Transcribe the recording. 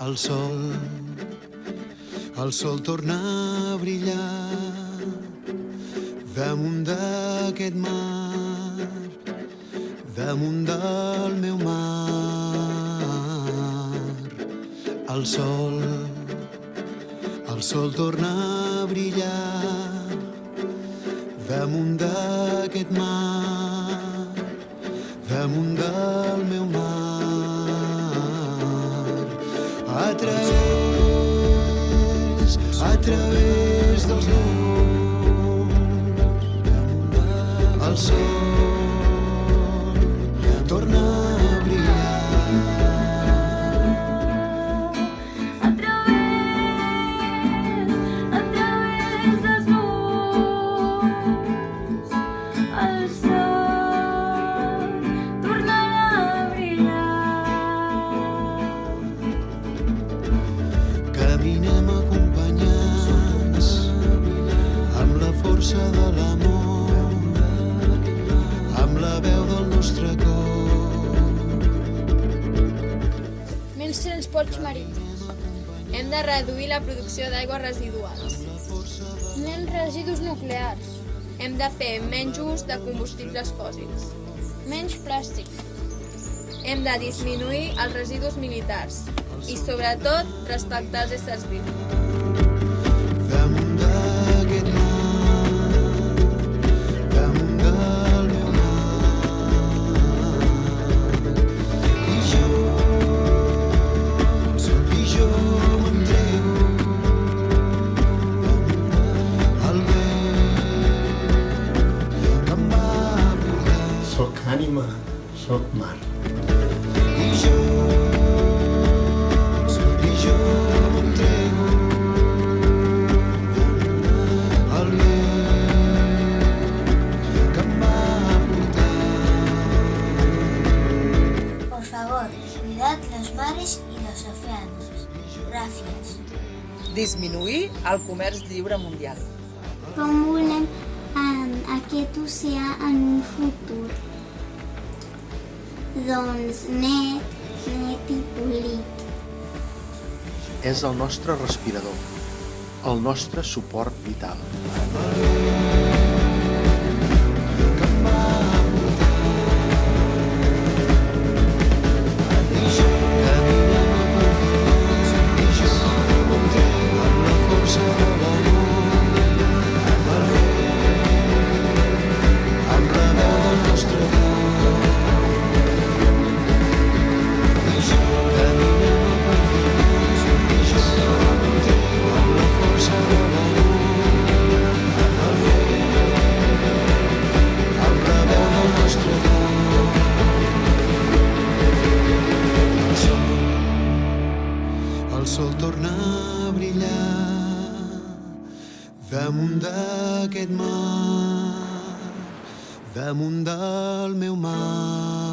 El sol torna a brillar damunt d'aquest mar, damunt del meu mar. El sol torna a brillar damunt d'aquest mar, damunt del meu mar. A través dels núvols, el sol torna a brillar. A través dels núvols, el sol tornarà a brillar. Caminem acompanyats amb la força de l'amor, amb la veu del nostre cor. Menys transports marins. Hem de reduir la producció d'aigües residuals. Menys residus nuclears. Hem de fer menys ús de combustibles fòssils. Menys plàstic. Hem de disminuir els residus militars i, sobretot, respectar els éssers vius. Damunt d'aquest mar, damunt del meu mar. I jo m'entrego al vent que em va portar. Soc ànima, soc mar. I jo m'entrego al vent que em va portar. Por favor, cuidad los mares y los océanos. Gracias. Disminuir el comerç lliure mundial. Com volem aquest oceà en un futur? Doncs net i polit. És el nostre respirador, el nostre suport vital. El sol torna a brillar damunt d'aquest mar, damunt del meu mar.